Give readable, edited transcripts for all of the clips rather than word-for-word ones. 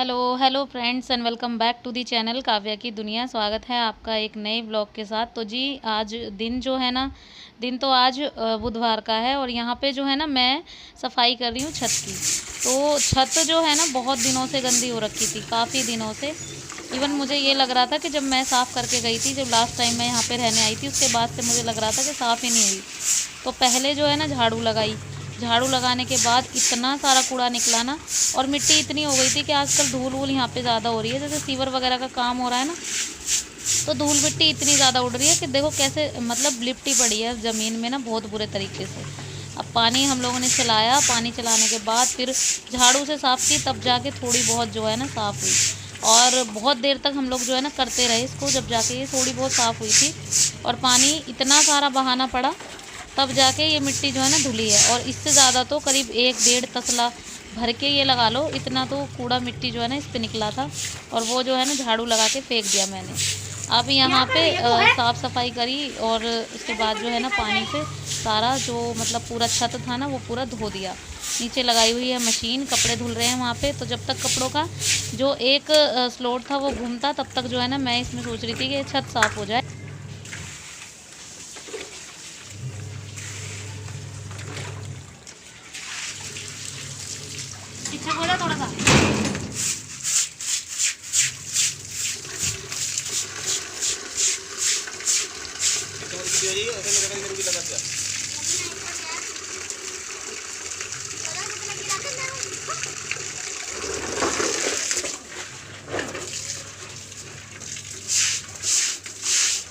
Hello hello friends and welcome back to the channel Kavya की दुनिया। स्वागत है आपका एक नए ब्लॉग के साथ। तो जी आज दिन जो है ना, दिन तो आज बुधवार का है और यहाँ पे जो है ना मैं सफाई कर रही हूँ छत की। तो छत जो है ना बहुत दिनों से गंदी हो रखी थी, काफ़ी दिनों से। इवन मुझे ये लग रहा था कि जब मैं साफ़ करके गई थी, जब लास्ट टाइम मैं यहाँ पे रहने आई थी, उसके बाद से मुझे लग रहा था कि साफ़ ही नहीं हुई। तो पहले जो है ना झाड़ू लगाई, झाड़ू लगाने के बाद इतना सारा कूड़ा निकला ना, और मिट्टी इतनी हो गई थी कि आजकल धूल वूल यहाँ पे ज़्यादा हो रही है, जैसे सीवर वगैरह का काम हो रहा है ना, तो धूल मिट्टी इतनी ज़्यादा उड़ रही है कि देखो कैसे मतलब लिपटी पड़ी है ज़मीन में ना, बहुत बुरे तरीके से। अब पानी हम लोगों ने चलाया, पानी चलाने के बाद फिर झाड़ू से साफ़ की, तब जाके थोड़ी बहुत जो है ना साफ़ हुई। और बहुत देर तक हम लोग जो है ना करते रहे इसको, जब जाके ये थोड़ी बहुत साफ़ हुई थी। और पानी इतना सारा बहाना पड़ा, तब जाके ये मिट्टी जो है ना धुली है। और इससे ज़्यादा तो करीब 1-1.5 तसला भर के ये लगा लो, इतना तो कूड़ा मिट्टी जो है ना इस पे निकला था। और वो जो है ना झाड़ू लगा के फेंक दिया मैंने। अब यहाँ पे साफ़ सफाई करी और उसके बाद जो है ना पानी से सारा जो मतलब पूरा छत था ना वो पूरा धो दिया। नीचे लगाई हुई है मशीन, कपड़े धुल रहे हैं वहाँ पे। तो जब तक कपड़ों का जो एक स्लॉट था वो घूमता, तब तक जो है ना मैं इसमें सोच रही थी कि छत साफ़ हो जाए। पीछे बोला थोड़ा सा।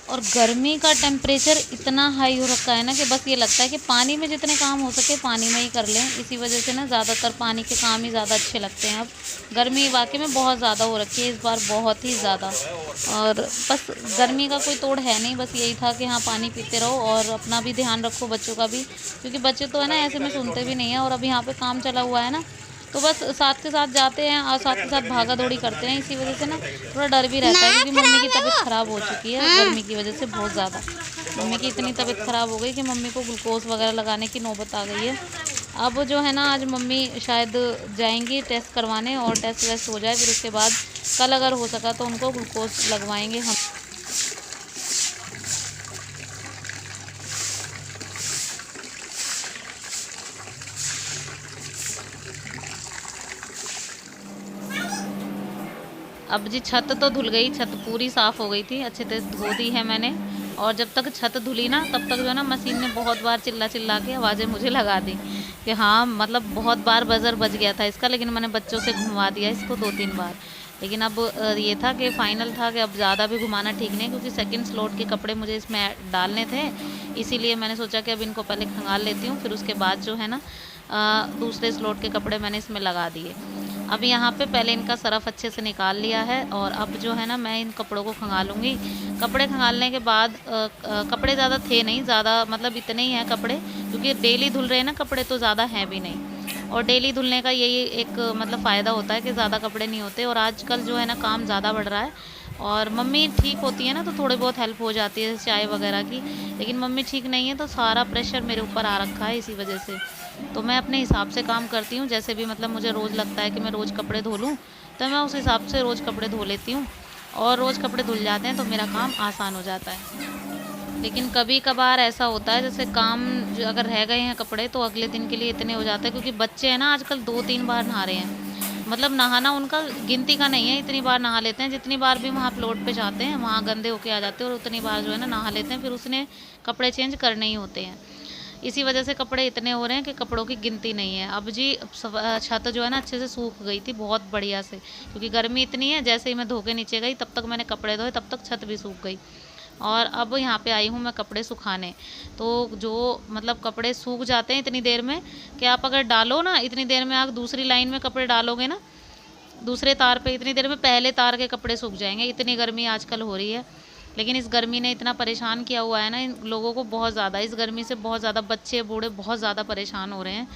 और गर्मी का टेम्परेचर इतना हाई हो रखा है ना कि बस ये लगता है कि पानी में जितने काम हो सके पानी में ही कर लें। इसी वजह से ना ज़्यादातर पानी के काम ही ज़्यादा अच्छे लगते हैं। अब गर्मी वाकई में बहुत ज़्यादा हो रखी है इस बार, बहुत ही ज़्यादा। और बस गर्मी का कोई तोड़ है नहीं, बस यही था कि हाँ पानी पीते रहो और अपना भी ध्यान रखो, बच्चों का भी, क्योंकि बच्चे तो है ना ऐसे में सुनते भी नहीं हैं। और अब यहाँ पे काम चला हुआ है ना, तो बस साथ के साथ जाते हैं और साथ के साथ भागा दौड़ी करते हैं। इसी वजह से ना थोड़ा डर भी रहता है, क्योंकि मम्मी की तबीयत ख़राब हो चुकी है गर्मी की वजह से बहुत ज़्यादा। मम्मी की इतनी तबीयत ख़राब हो गई कि मम्मी को ग्लूकोज वगैरह लगाने की नौबत आ गई है। अब जो है ना आज मम्मी शायद जाएंगी टेस्ट करवाने, और टेस्ट वेस्ट हो जाए फिर उसके बाद कल अगर हो सका तो उनको ग्लूकोज लगवाएंगे हम। अब जी छत तो धुल गई, छत पूरी साफ़ हो गई थी, अच्छे से धो दी है मैंने। और जब तक छत धुली ना तब तक जो है ना मशीन ने बहुत बार चिल्ला चिल्ला के आवाज़ें मुझे लगा दी कि हाँ मतलब बहुत बार बज़र बज गया था इसका, लेकिन मैंने बच्चों से घुमा दिया इसको 2-3 बार। लेकिन अब ये था कि फ़ाइनल था कि अब ज़्यादा भी घुमाना ठीक नहीं, क्योंकि सेकंड स्लॉट के कपड़े मुझे इसमें डालने थे। इसीलिए मैंने सोचा कि अब इनको पहले खंगाल लेती हूँ, फिर उसके बाद जो है ना दूसरे स्लॉट के कपड़े मैंने इसमें लगा दिए। अब यहाँ पे पहले इनका सरफ़ अच्छे से निकाल लिया है, और अब जो है ना मैं इन कपड़ों को खंगालूँगी। कपड़े खंगालने के बाद कपड़े ज़्यादा थे नहीं, ज़्यादा मतलब इतने ही हैं कपड़े, क्योंकि डेली धुल रहे हैं ना कपड़े, तो ज़्यादा हैं भी नहीं। और डेली धुलने का यही एक मतलब फ़ायदा होता है कि ज़्यादा कपड़े नहीं होते। और आजकल जो है ना काम ज़्यादा बढ़ रहा है, और मम्मी ठीक होती है ना तो थोड़ी बहुत हेल्प हो जाती है चाय वगैरह की, लेकिन मम्मी ठीक नहीं है तो सारा प्रेशर मेरे ऊपर आ रखा है इसी वजह से। तो मैं अपने हिसाब से काम करती हूँ, जैसे भी मतलब मुझे रोज़ लगता है कि मैं रोज़ कपड़े धो लूँ, तो मैं उस हिसाब से रोज़ कपड़े धो लेती हूँ। और रोज़ कपड़े धुल जाते हैं तो मेरा काम आसान हो जाता है। लेकिन कभी कभार ऐसा होता है जैसे काम जो अगर रह गए हैं कपड़े, तो अगले दिन के लिए इतने हो जाते हैं, क्योंकि बच्चे हैं ना आजकल 2-3 बार नहा रहे हैं। मतलब नहाना उनका गिनती का नहीं है, इतनी बार नहा लेते हैं, जितनी बार भी वहाँ प्लॉट पे जाते हैं वहाँ गंदे होके आ जाते हैं, और उतनी बार जो है ना नहा लेते हैं, फिर उसने कपड़े चेंज करने ही होते हैं। इसी वजह से कपड़े इतने हो रहे हैं कि कपड़ों की गिनती नहीं है। अब जी छत जो है ना अच्छे से सूख गई थी बहुत बढ़िया से, क्योंकि गर्मी इतनी है, जैसे ही मैं धो के नीचे गई तब तक मैंने कपड़े धोए, तब तक छत भी सूख गई। और अब यहाँ पे आई हूँ मैं कपड़े सुखाने। तो जो मतलब कपड़े सूख जाते हैं इतनी देर में, कि आप अगर डालो ना इतनी देर में, आप दूसरी लाइन में कपड़े डालोगे ना दूसरे तार पे, इतनी देर में पहले तार के कपड़े सूख जाएंगे, इतनी गर्मी आजकल हो रही है। लेकिन इस गर्मी ने इतना परेशान किया हुआ है ना इन लोगों को, बहुत ज़्यादा इस गर्मी से बहुत ज़्यादा बच्चे बूढ़े बहुत ज़्यादा परेशान हो रहे हैं।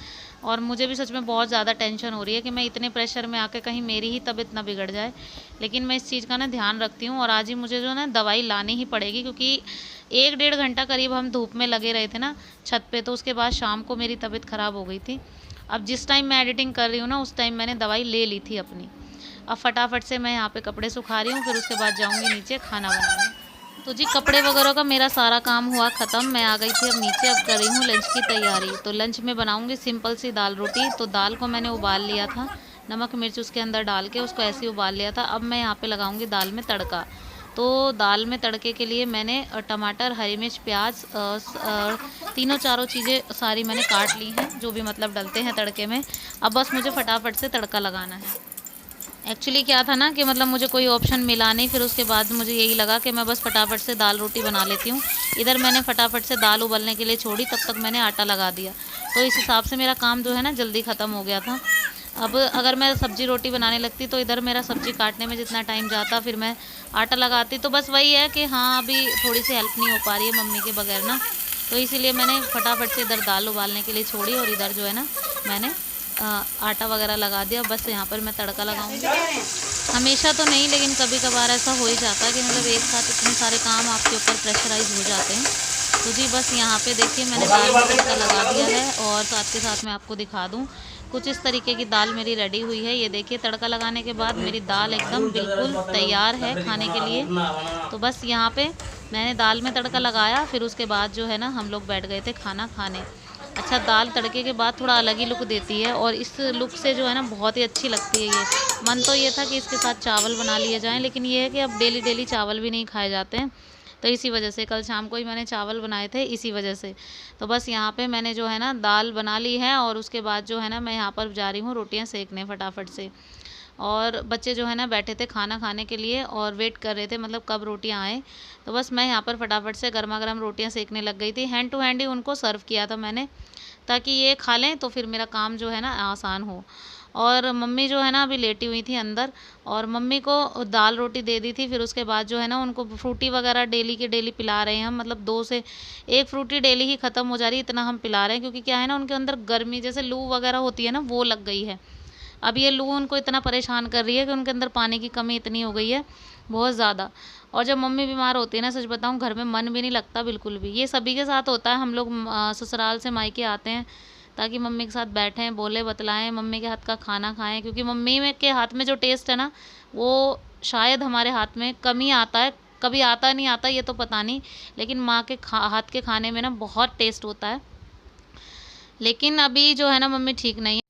और मुझे भी सच में बहुत ज़्यादा टेंशन हो रही है कि मैं इतने प्रेशर में आके कहीं मेरी ही तबीयत ना बिगड़ जाए। लेकिन मैं इस चीज़ का ना ध्यान रखती हूँ, और आज ही मुझे जो ना दवाई लानी ही पड़ेगी, क्योंकि 1-1.5 घंटा करीब हम धूप में लगे रहे थे ना छत पे, तो उसके बाद शाम को मेरी तबीयत ख़राब हो गई थी। अब जिस टाइम मैं एडिटिंग कर रही हूँ ना उस टाइम मैंने दवाई ले ली थी अपनी। अब फटाफट से मैं यहाँ पे कपड़े सुखा रही हूँ, फिर उसके बाद जाऊँगी नीचे खाना बनाने। तो जी कपड़े वगैरह का मेरा सारा काम हुआ ख़त्म। मैं आ गई थी अब नीचे, अब कर रही हूँ लंच की तैयारी। तो लंच में बनाऊँगी सिंपल सी दाल रोटी। तो दाल को मैंने उबाल लिया था, नमक मिर्च उसके अंदर डाल के उसको ऐसे ही उबाल लिया था। अब मैं यहाँ पे लगाऊंगी दाल में तड़का। तो दाल में तड़के के लिए मैंने टमाटर, हरी मिर्च, प्याज, तीनों चारों चीज़ें सारी मैंने काट ली हैं, जो भी मतलब डलते हैं तड़के में। अब बस मुझे फटाफट से तड़का लगाना है। एक्चुअली क्या था ना कि मतलब मुझे कोई ऑप्शन मिला नहीं, फिर उसके बाद मुझे यही लगा कि मैं बस फटाफट से दाल रोटी बना लेती हूँ। इधर मैंने फटाफट से दाल उबलने के लिए छोड़ी, तब तक मैंने आटा लगा दिया। तो इस हिसाब से मेरा काम जो है ना जल्दी ख़त्म हो गया था। अब अगर मैं सब्ज़ी रोटी बनाने लगती तो इधर मेरा सब्ज़ी काटने में जितना टाइम जाता, फिर मैं आटा लगाती। तो बस वही है कि हाँ अभी थोड़ी सी हेल्प नहीं हो पा रही है मम्मी के बगैर ना, तो इसीलिए मैंने फटाफट से इधर दाल उबालने के लिए छोड़ी और इधर जो है ना मैंने आटा वगैरह लगा दिया। बस यहाँ पर मैं तड़का लगाऊंगी। हमेशा तो नहीं, लेकिन कभी कभार ऐसा हो ही जाता है कि मतलब एक साथ इतने सारे काम आपके ऊपर प्रेशराइज हो जाते हैं। तो जी बस यहाँ पे देखिए मैंने दाल में तड़का लगा दिया है, और साथ के साथ मैं आपको दिखा दूँ कुछ इस तरीके की दाल मेरी रेडी हुई है। ये देखिए तड़का लगाने के बाद मेरी दाल एकदम बिल्कुल तैयार है खाने के लिए। तो बस यहाँ पे मैंने दाल में तड़का लगाया, फिर उसके बाद जो है ना हम लोग बैठ गए थे खाना खाने। अच्छा, दाल तड़के के बाद थोड़ा अलग ही लुक देती है, और इस लुक से जो है ना बहुत ही अच्छी लगती है ये। मन तो ये था कि इसके साथ चावल बना लिए जाएं, लेकिन ये है कि अब डेली डेली चावल भी नहीं खाए जाते हैं, तो इसी वजह से कल शाम को ही मैंने चावल बनाए थे इसी वजह से। तो बस यहाँ पे मैंने जो है ना दाल बना ली है, और उसके बाद जो है ना मैं यहाँ पर जा रही हूँ रोटियाँ सेकने फटाफट से। और बच्चे जो है ना बैठे थे खाना खाने के लिए और वेट कर रहे थे मतलब कब रोटियाँ आए। तो बस मैं यहाँ पर फटाफट से गर्मा गर्म रोटियाँ सेकने लग गई थी। हैंड टू हैंड ही उनको सर्व किया था मैंने, ताकि ये खा लें तो फिर मेरा काम जो है ना आसान हो। और मम्मी जो है ना अभी लेटी हुई थी अंदर, और मम्मी को दाल रोटी दे दी थी। फिर उसके बाद जो है ना उनको फ्रूटी वगैरह डेली के डेली पिला रहे हैं हम, मतलब 2 से 1 फ्रूटी डेली ही ख़त्म हो जा रही है, इतना हम पिला रहे हैं। क्योंकि क्या है ना उनके अंदर गर्मी जैसे लू वगैरह होती है ना, वो लग गई है। अब ये लू उनको इतना परेशान कर रही है कि उनके अंदर पानी की कमी इतनी हो गई है बहुत ज़्यादा। और जब मम्मी बीमार होती है ना, सच बताऊँ घर में मन भी नहीं लगता बिल्कुल भी। ये सभी के साथ होता है। हम लोग ससुराल से मायके आते हैं ताकि मम्मी के साथ बैठें, बोले बतलाएं, मम्मी के हाथ का खाना खाएं, क्योंकि मम्मी में के हाथ में जो टेस्ट है ना वो शायद हमारे हाथ में कम ही आता है। कभी आता नहीं आता ये तो पता नहीं, लेकिन माँ के हाथ के खाने में ना बहुत टेस्ट होता है। लेकिन अभी जो है ना मम्मी ठीक नहीं है।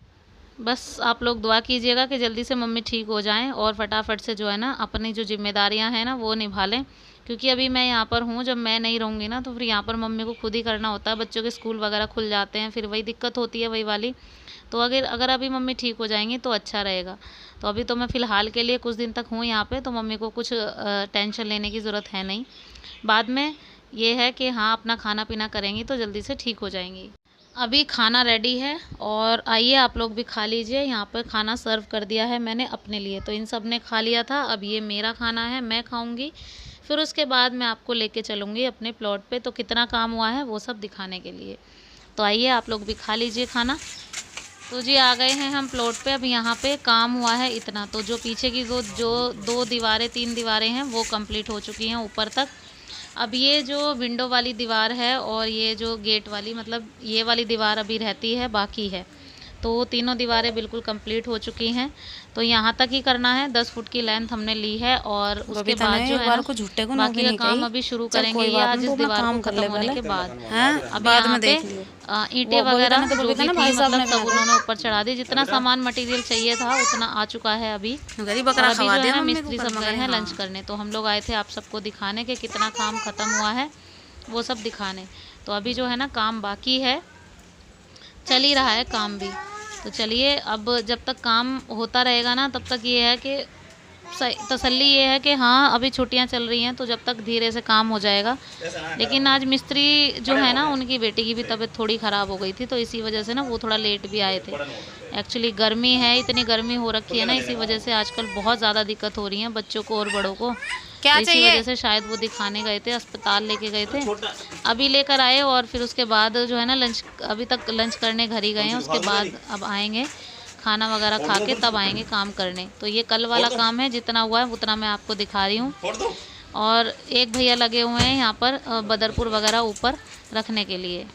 बस आप लोग दुआ कीजिएगा कि जल्दी से मम्मी ठीक हो जाएं और फटाफट से जो है ना अपनी जो जिम्मेदारियां हैं ना वो निभा लें। क्योंकि अभी मैं यहाँ पर हूँ, जब मैं नहीं रहूँगी ना तो फिर यहाँ पर मम्मी को खुद ही करना होता है। बच्चों के स्कूल वगैरह खुल जाते हैं, फिर वही दिक्कत होती है वही वाली। तो अगर अभी मम्मी ठीक हो जाएंगी तो अच्छा रहेगा। तो अभी तो मैं फ़िलहाल के लिए कुछ दिन तक हूँ यहाँ पर, तो मम्मी को कुछ टेंशन लेने की ज़रूरत है नहीं। बाद में ये है कि हाँ अपना खाना पीना करेंगी तो जल्दी से ठीक हो जाएंगी। अभी खाना रेडी है, और आइए आप लोग भी खा लीजिए। यहाँ पर खाना सर्व कर दिया है मैंने अपने लिए, तो इन सब ने खा लिया था। अब ये मेरा खाना है, मैं खाऊंगी। फिर उसके बाद मैं आपको लेके चलूँगी अपने प्लॉट पे, तो कितना काम हुआ है वो सब दिखाने के लिए। तो आइए आप लोग भी खा लीजिए खाना। तो जी आ गए हैं हम प्लॉट पे। अब यहाँ पे काम हुआ है इतना, तो जो पीछे की जो 2 दीवारें 3 दीवारें हैं वो कंप्लीट हो चुकी हैं ऊपर तक। अब ये जो विंडो वाली दीवार है और ये जो गेट वाली मतलब ये वाली दीवार अभी रहती है, बाकी है। तो तीनों दीवारें बिल्कुल कंप्लीट हो चुकी हैं। तो यहाँ तक ही करना है, 10 फुट की लेंथ हमने ली है, और उसके बाद जो है बाकी का काम अभी शुरू करेंगे ये आज इस दीवार को खत्म होने के बाद। अब यहाँ पे ईंटें वगैरह जो भी थी मतलब सब उन्होंने ऊपर चढ़ा दी। जितना सामान मटेरियल चाहिए था उतना आ चुका है अभी। अभी जो है ना मिस्त्री सब गए हैं लंच करने, तो हम लोग आए थे आप सबको दिखाने के कितना काम खत्म हुआ है वो सब दिखाने। तो अभी जो है ना काम बाकी है, चल ही रहा है काम भी। तो चलिए अब जब तक काम होता रहेगा ना तब तक ये है कि तसल्ली ये है कि हाँ अभी छुट्टियां चल रही हैं तो जब तक धीरे से काम हो जाएगा। लेकिन आज मिस्त्री जो है ना उनकी बेटी की भी तबीयत थोड़ी ख़राब हो गई थी, तो इसी वजह से ना वो थोड़ा लेट भी आए थे। एक्चुअली गर्मी है, इतनी गर्मी हो रखी है ना, इसी वजह से आजकल बहुत ज़्यादा दिक्कत हो रही है बच्चों को और बड़ों को। तो इसी वजह से शायद वो दिखाने गए थे, अस्पताल लेके गए थे। अभी लेकर आए और फिर उसके बाद जो है ना लंच, अभी तक लंच करने घर ही गए हैं। उसके बाद अब आएंगे खाना वगैरह खा के तब आएंगे काम करने। तो ये कल वाला काम है, जितना हुआ है उतना मैं आपको दिखा रही हूँ। और एक भैया लगे हुए हैं यहाँ पर बदरपुर वगैरह ऊपर रखने के लिए।